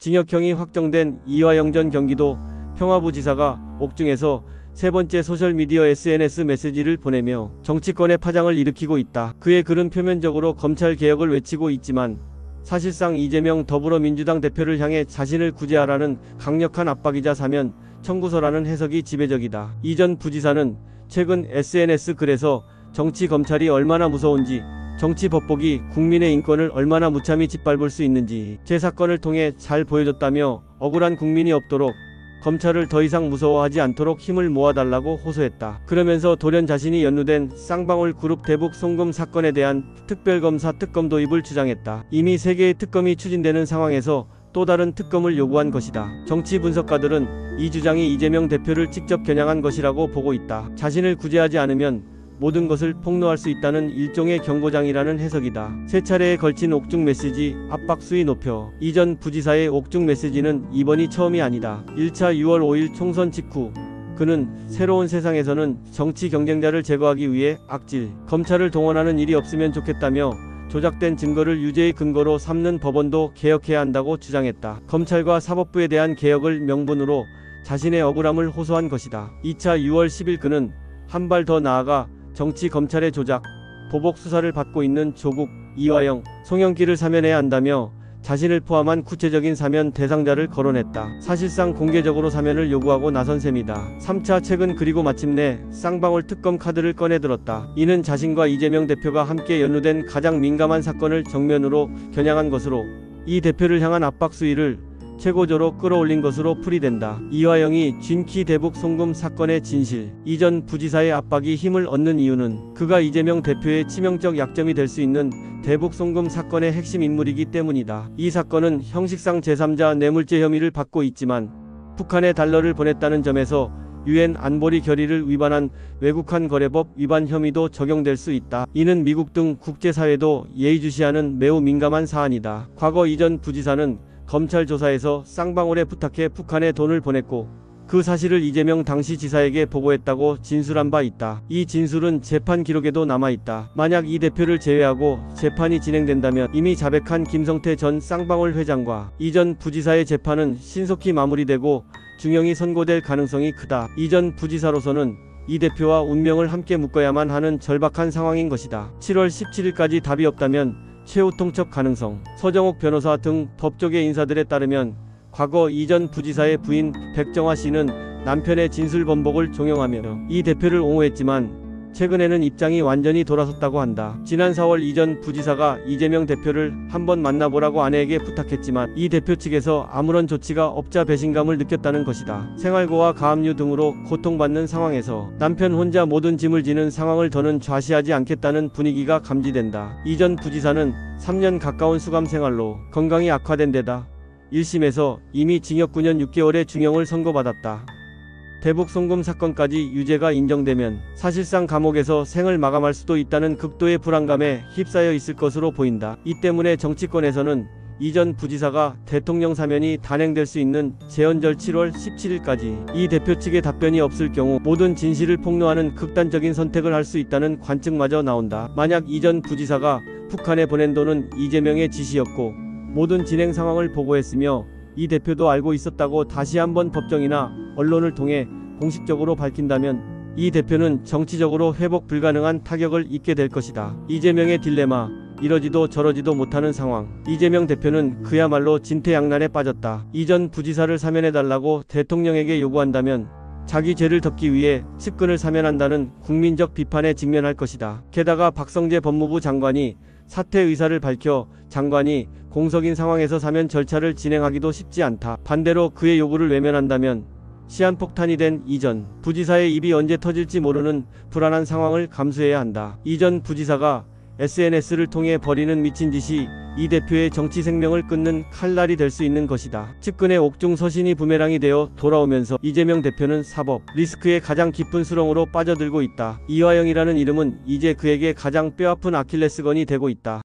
징역형이 확정된 이화영 전 경기도 평화부지사가 옥중에서 세 번째 소셜미디어 SNS 메시지를 보내며 정치권의 파장을 일으키고 있다. 그의 글은 표면적으로 검찰 개혁을 외치고 있지만 사실상 이재명 더불어민주당 대표를 향해 자신을 구제하라는 강력한 압박이자 사면 청구서라는 해석이 지배적이다. 이 전 부지사는 최근 SNS 글에서 정치 검찰이 얼마나 무서운지, 정치 법복이 국민의 인권을 얼마나 무참히 짓밟을 수 있는지 제 사건을 통해 잘 보여줬다며 억울한 국민이 없도록 검찰을 더 이상 무서워하지 않도록 힘을 모아달라고 호소했다. 그러면서 돌연 자신이 연루된 쌍방울 그룹 대북 송금 사건에 대한 특별검사 특검 도입을 주장했다. 이미 3개의 특검이 추진되는 상황에서 또 다른 특검을 요구한 것이다. 정치 분석가들은 이 주장이 이재명 대표를 직접 겨냥한 것이라고 보고 있다. 자신을 구제하지 않으면 모든 것을 폭로할 수 있다는 일종의 경고장이라는 해석이다. 세 차례에 걸친 옥중 메시지 압박 수위 높여. 이 전 부지사의 옥중 메시지는 이번이 처음이 아니다. 1차 6월 5일 총선 직후 그는 새로운 세상에서는 정치 경쟁자를 제거하기 위해 악질, 검찰을 동원하는 일이 없으면 좋겠다며 조작된 증거를 유죄의 근거로 삼는 법원도 개혁해야 한다고 주장했다. 검찰과 사법부에 대한 개혁을 명분으로 자신의 억울함을 호소한 것이다. 2차 6월 10일 그는 한 발 더 나아가 정치 검찰의 조작, 보복 수사를 받고 있는 조국, 이화영, 송영길을 사면해야 한다며 자신을 포함한 구체적인 사면 대상자를 거론했다. 사실상 공개적으로 사면을 요구하고 나선 셈이다. 3차 최근 그리고 마침내 쌍방울 특검 카드를 꺼내들었다. 이는 자신과 이재명 대표가 함께 연루된 가장 민감한 사건을 정면으로 겨냥한 것으로 이 대표를 향한 압박 수위를 최고조로 끌어올린 것으로 풀이된다. 이화영이 쥔키 대북 송금 사건의 진실, 이 전 부지사의 압박이 힘을 얻는 이유는 그가 이재명 대표의 치명적 약점이 될 수 있는 대북 송금 사건의 핵심 인물이기 때문이다. 이 사건은 형식상 제3자 뇌물죄 혐의를 받고 있지만 북한에 달러를 보냈다는 점에서 유엔 안보리 결의를 위반한 외국환 거래법 위반 혐의도 적용될 수 있다. 이는 미국 등 국제사회도 예의주시하는 매우 민감한 사안이다. 과거 이 전 부지사는 검찰 조사에서 쌍방울에 부탁해 북한에 돈을 보냈고 그 사실을 이재명 당시 지사에게 보고했다고 진술한 바 있다. 이 진술은 재판 기록에도 남아있다. 만약 이 대표를 제외하고 재판이 진행된다면 이미 자백한 김성태 전 쌍방울 회장과 이 전 부지사의 재판은 신속히 마무리되고 중형이 선고될 가능성이 크다. 이 전 부지사로서는 이 대표와 운명을 함께 묶어야만 하는 절박한 상황인 것이다. 7월 17일까지 답이 없다면 최후 통첩 가능성. 서정옥 변호사 등 법조계 인사들에 따르면 과거 이 전 부지사의 부인 백정화 씨는 남편의 진술 번복을 종용하며 이 대표를 옹호했지만 최근에는 입장이 완전히 돌아섰다고 한다. 지난 4월 이 전 부지사가 이재명 대표를 한번 만나보라고 아내에게 부탁했지만 이 대표 측에서 아무런 조치가 없자 배신감을 느꼈다는 것이다. 생활고와 가압류 등으로 고통받는 상황에서 남편 혼자 모든 짐을 지는 상황을 더는 좌시하지 않겠다는 분위기가 감지된다. 이 전 부지사는 3년 가까운 수감 생활로 건강이 악화된 데다 1심에서 이미 징역 9년 6개월의 중형을 선고받았다. 대북 송금 사건까지 유죄가 인정되면 사실상 감옥에서 생을 마감할 수도 있다는 극도의 불안감에 휩싸여 있을 것으로 보인다. 이 때문에 정치권에서는 이 전 부지사가 대통령 사면이 단행될 수 있는 제헌절 7월 17일까지 이 대표 측의 답변이 없을 경우 모든 진실을 폭로하는 극단적인 선택을 할 수 있다는 관측마저 나온다. 만약 이 전 부지사가 북한에 보낸 돈은 이재명의 지시였고 모든 진행 상황을 보고했으며 이 대표도 알고 있었다고 다시 한번 법정이나 언론을 통해 공식적으로 밝힌다면 이 대표는 정치적으로 회복 불가능한 타격을 입게 될 것이다. 이재명의 딜레마, 이러지도 저러지도 못하는 상황. 이재명 대표는 그야말로 진퇴양난에 빠졌다. 이 전 부지사를 사면해달라고 대통령에게 요구한다면 자기 죄를 덮기 위해 측근을 사면한다는 국민적 비판에 직면할 것이다. 게다가 박성재 법무부 장관이 사퇴 의사를 밝혀 장관이 공석인 상황에서 사면 절차를 진행하기도 쉽지 않다. 반대로 그의 요구를 외면한다면 시한폭탄이 된 이 전 부지사의 입이 언제 터질지 모르는 불안한 상황을 감수해야 한다. 이 전 부지사가 SNS를 통해 벌이는 미친 짓이 이 대표의 정치 생명을 끊는 칼날이 될 수 있는 것이다. 측근의 옥중 서신이 부메랑이 되어 돌아오면서 이재명 대표는 사법 리스크의 가장 깊은 수렁으로 빠져들고 있다. 이화영이라는 이름은 이제 그에게 가장 뼈아픈 아킬레스건이 되고 있다.